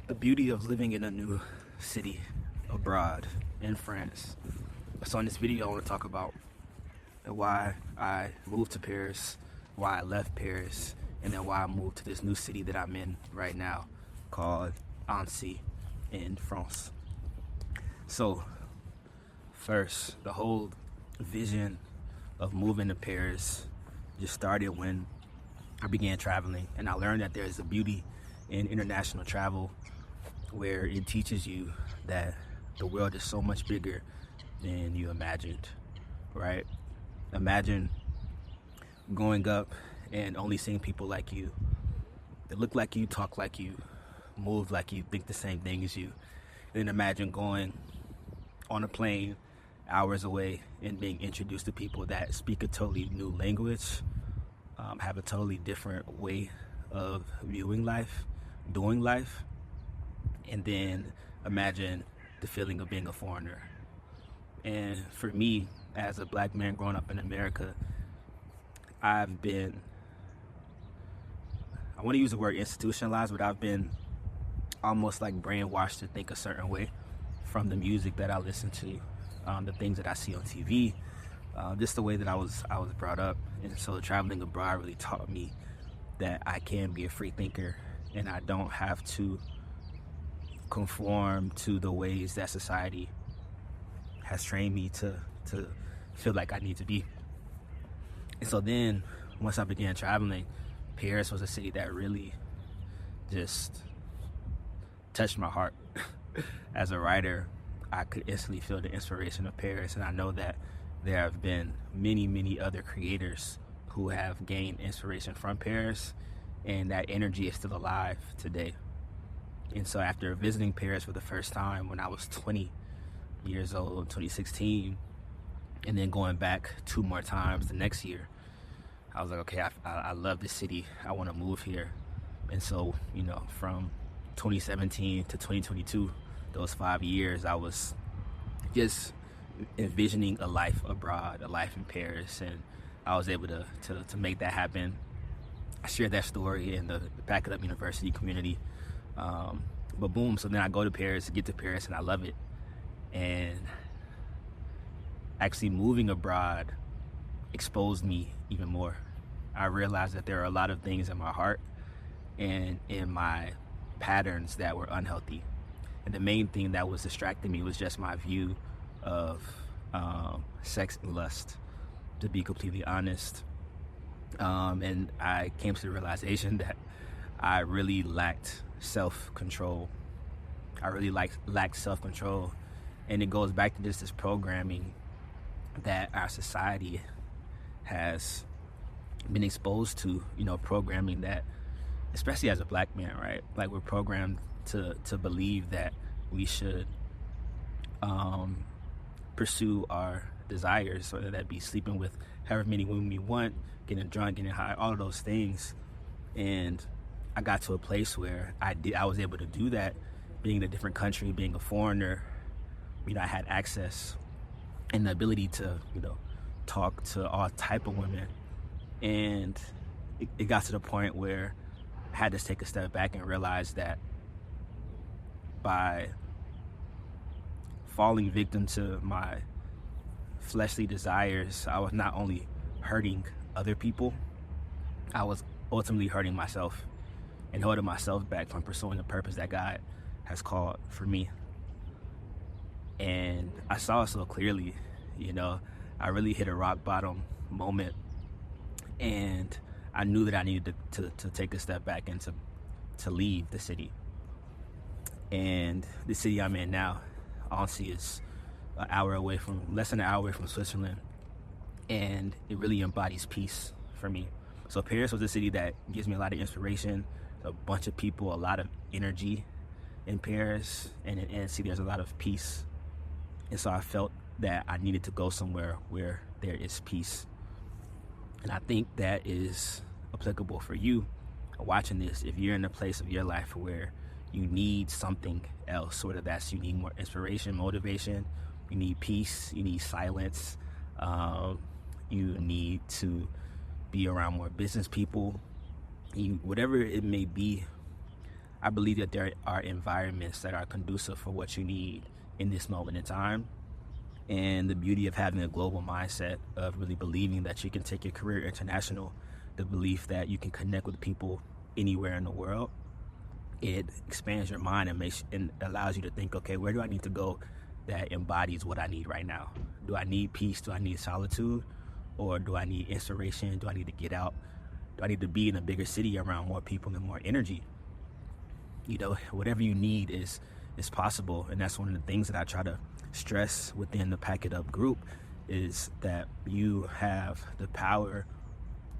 The beauty of living in a new city abroad in France. So in this video I want to talk about why I moved to Paris, why I left Paris, and then why I moved to this new city that I'm in right now called Annecy in France. So first, the whole vision of moving to Paris just started when I began traveling, and I learned that there's a beauty in international travel where it teaches you that the world is so much bigger than you imagined, right? Imagine growing up and only seeing people like you, that look like you, talk like you, move like you, think the same thing as you. And then imagine going on a plane hours away and being introduced to people that speak a totally new language, have a totally different way of viewing life, doing life. And then imagine the feeling of being a foreigner. And for me, as a black man growing up in America, I've been, I want to use the word institutionalized, but I've been almost like brainwashed to think a certain way from the music that I listen to, the things that I see on TV, just the way that I was brought up. And so traveling abroad really taught me that I can be a free thinker and I don't have to conform to the ways that society has trained me to feel like I need to be. And so then once I began traveling, Paris was a city that really just touched my heart. As a writer, I could instantly feel the inspiration of Paris, and I know that there have been many other creators who have gained inspiration from Paris, and that energy is still alive today. And so after visiting Paris for the first time when I was 20 years old in 2016, and then going back 2 more times the next year, I was like, okay, I love this city. I want to move here. And so, you know, from 2017 to 2022, those 5 years, I was just envisioning a life abroad, a life in Paris, and I was able to make that happen. I shared that story in the Back It Up University community. But boom, so then I go to Paris, get to Paris, and I love it. And actually moving abroad exposed me even more. I realized that there are a lot of things in my heart and in my patterns that were unhealthy. And the main thing that was distracting me was just my view of sex and lust, to be completely honest. And I came to the realization that I really lacked self-control. I really lacked self-control. And it goes back to just this programming that our society has been exposed to, you know, programming that, especially as a black man, right? Like, we're programmed to believe that we should pursue our desires, whether that be sleeping with however many women we want, getting drunk, getting high, all of those things. And I got to a place where I was able to do that, being in a different country, being a foreigner. You know, I had access and the ability to, you know, talk to all type of women. And it got to the point where I had to take a step back and realize that by falling victim to my fleshly desires, I was not only hurting other people, I was ultimately hurting myself and holding myself back from pursuing the purpose that God has called for me. And I saw it so clearly, you know, I really hit a rock bottom moment, and I knew that I needed to take a step back and to leave the city. And the city I'm in now, Annecy, is less than an hour away from Switzerland, and it really embodies peace for me. So Paris was a city that gives me a lot of inspiration, a bunch of people, a lot of energy in Paris, and in Annecy there's a lot of peace. And so I felt that I needed to go somewhere where there is peace. And I think that is applicable for you watching this. If you're in a place of your life where you need something else, whether that's you need more inspiration, motivation, you need peace, you need silence, you need to be around more business people, whatever it may be, I believe that there are environments that are conducive for what you need in this moment in time. And the beauty of having a global mindset, of really believing that you can take your career international, the belief that you can connect with people anywhere in the world, it expands your mind and allows you to think, okay, where do I need to go that embodies what I need right now? Do I need peace? Do I need solitude? Or do I need inspiration? Do I need to get out? Do I need to be in a bigger city around more people and more energy? You know, whatever you need is possible. And that's one of the things that I try to stress within the Pack It Up group, is that you have the power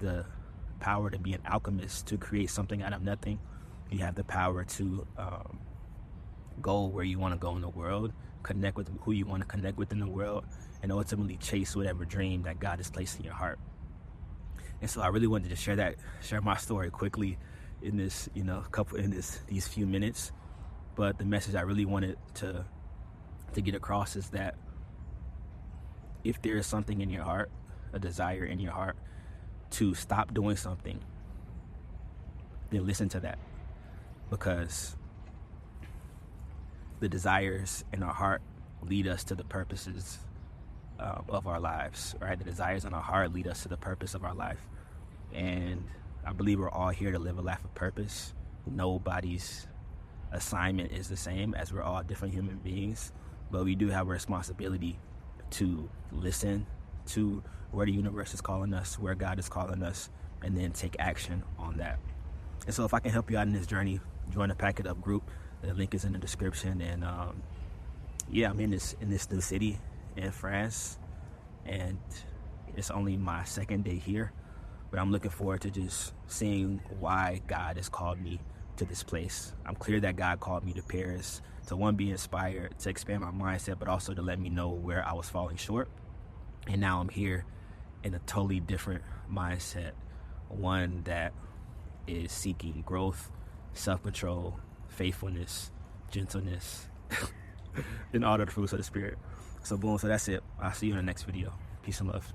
to be an alchemist, to create something out of nothing. You have the power to go where you want to go in the world, connect with who you want to connect with in the world, and ultimately chase whatever dream that God has placed in your heart. And so I really wanted to share my story quickly in this, these few minutes. But the message I really wanted to get across is that if there is something in your heart, a desire in your heart to stop doing something, then listen to that, because the desires in our heart lead us to the purposes of our lives, right? The desires in our heart lead us to the purpose of our life. And I believe we're all here to live a life of purpose. Nobody's assignment is the same, as we're all different human beings, but we do have a responsibility to listen to where the universe is calling us, where God is calling us, and then take action on that. And so if I can help you out in this journey, join the Pack It Up group. The link is in the description. And I'm in this new city in France, and it's only my second day here, but I'm looking forward to just seeing why God has called me to this place. I'm clear that God called me to Paris to, one, be inspired, to expand my mindset, but also to let me know where I was falling short. And now I'm here in a totally different mindset, one that is seeking growth, self-control, faithfulness, gentleness, and all the fruits of the Spirit. So boom, so that's it. I'll see you in the next video. Peace and love.